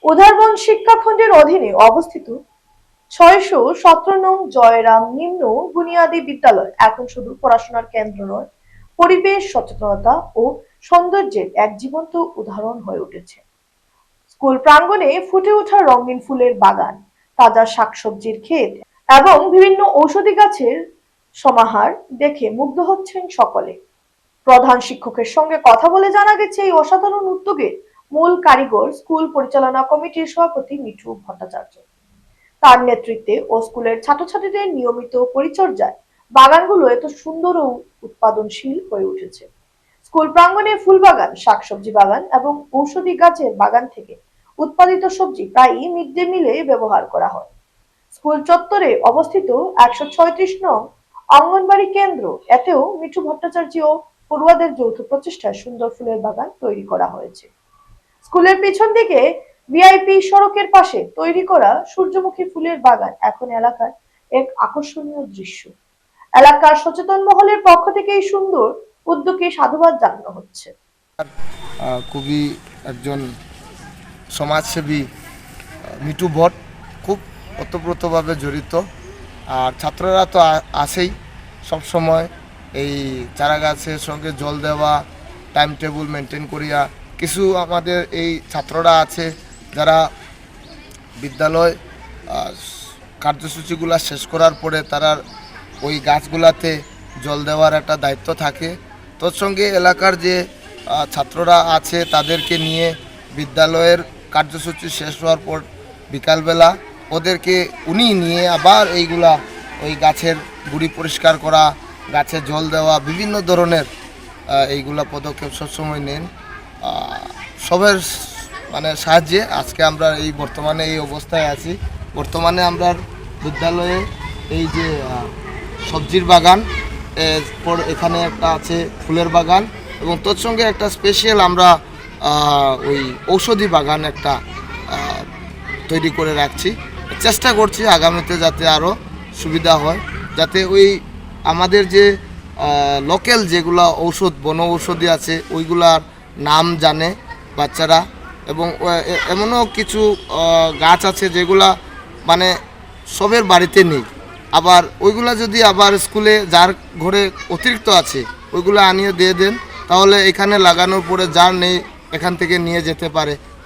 উধারবন শিক্ষাখণ্ডের অধীনে অবস্থিত ৬১৭ নং জয়রাম নিম্ন বুনিয়াদী বিদ্যালয় এখন শুধু পড়াশোনার কেন্দ্র নয়, পরিবেশ সচেতনতা ও সৌন্দর্যের এক জীবন্ত উদাহরণ হয়ে উঠেছে। স্কুল প্রাঙ্গণে ফুটে ওঠা রঙিন ফুলের বাগান, তাজা শাকসবজির ক্ষেত এবং বিভিন্ন ঔষধি গাছের সমাহার দেখে মুগ্ধ হচ্ছেন সকলে। প্রধান শিক্ষকের সঙ্গে কথা বলে জানা গেছে, এই অসাধারণ উদ্যোগের মূল কারিগর স্কুল পরিচালনা কমিটির সভাপতি মিঠু ভট্টাচার্য। তার নেতৃত্বে ও স্কুলের ছাত্রছাত্রীদের নিয়মিত পরিচর্যায় বাগানগুলো এত সুন্দর ও উৎপাদনশীল হয়ে উঠেছে। স্কুল প্রাঙ্গণে ফুল বাগান, শাকসবজি বাগান এবং ঔষধি গাছের বাগান থেকে উৎপাদিত সবজি প্রায়ই মিড ডে মিলে ব্যবহার করা হয়। স্কুল চত্বরে অবস্থিত ১৩৬ নং অঙ্গনবাড়ি কেন্দ্র, এতেও মিঠু ভট্টাচার্য ও পড়ুয়াদের যৌথ প্রচেষ্টায় সুন্দর ফুলের বাগান তৈরি করা হয়েছে। স্কুলের পিছন দিকে ভিআইপি সড়কের পাশে তৈরি করা সূর্যমুখী ফুলের বাগান এখন এলাকার এক আকর্ষণীয় দৃশ্য। এলাকার সচেতন মহলের পক্ষ থেকে এই সুন্দর উদ্যোগে সাধুবাদ জানানো হচ্ছে। খুবই একজন সমাজসেবী মিঠু ভট্ট খুব ওতপ্রোতভাবে জড়িত, আর ছাত্ররা তো আছেই সবসময় এই চারা গাছের সঙ্গে জল দেওয়া, টাইম টেবিল মেনটেন করিয়া। কিছু আমাদের এই ছাত্ররা আছে যারা বিদ্যালয় কার্যসূচিগুলো শেষ করার পরে তারা ওই গাছগুলাতে জল দেওয়ার একটা দায়িত্ব থাকে। তোর সঙ্গে এলাকার যে ছাত্ররা আছে তাদেরকে নিয়ে বিদ্যালয়ের কার্যসূচি শেষ হওয়ার পর বিকালবেলা ওদেরকে উনি নিয়ে আবার এইগুলা ওই গাছের গুড়ি পরিষ্কার করা, গাছে জল দেওয়া, বিভিন্ন ধরনের এইগুলা পদক্ষেপ সবসময় নেন। সবের সাহায্যে আজকে আমরা এই বর্তমানে এই অবস্থায় আছি। বর্তমানে আমরা বিদ্যালয়ে এই যে সবজির বাগান, এরপর এখানে একটা আছে ফুলের বাগান এবং তোর সঙ্গে একটা স্পেশাল আমরা ওই ঔষধি বাগান একটা তৈরি করে রাখছি। চেষ্টা করছি আগামীতে যাতে আরও সুবিধা হয়, যাতে ওই আমাদের যে লোকাল যেগুলো ঔষধ, বন ঔষধি আছে ওইগুলার নাম জানে বাচ্চারা। এবং এমনও কিছু গাছ আছে যেগুলা সবের বাড়িতে নেই, আবার ওইগুলা যদি আবার স্কুলে যার ঘরে অতিরিক্ত আছে ওইগুলো আনিয়ে দিয়ে দেন, তাহলে এখানে লাগানোর পরে যার নেই এখান থেকে নিয়ে যেতে পারে।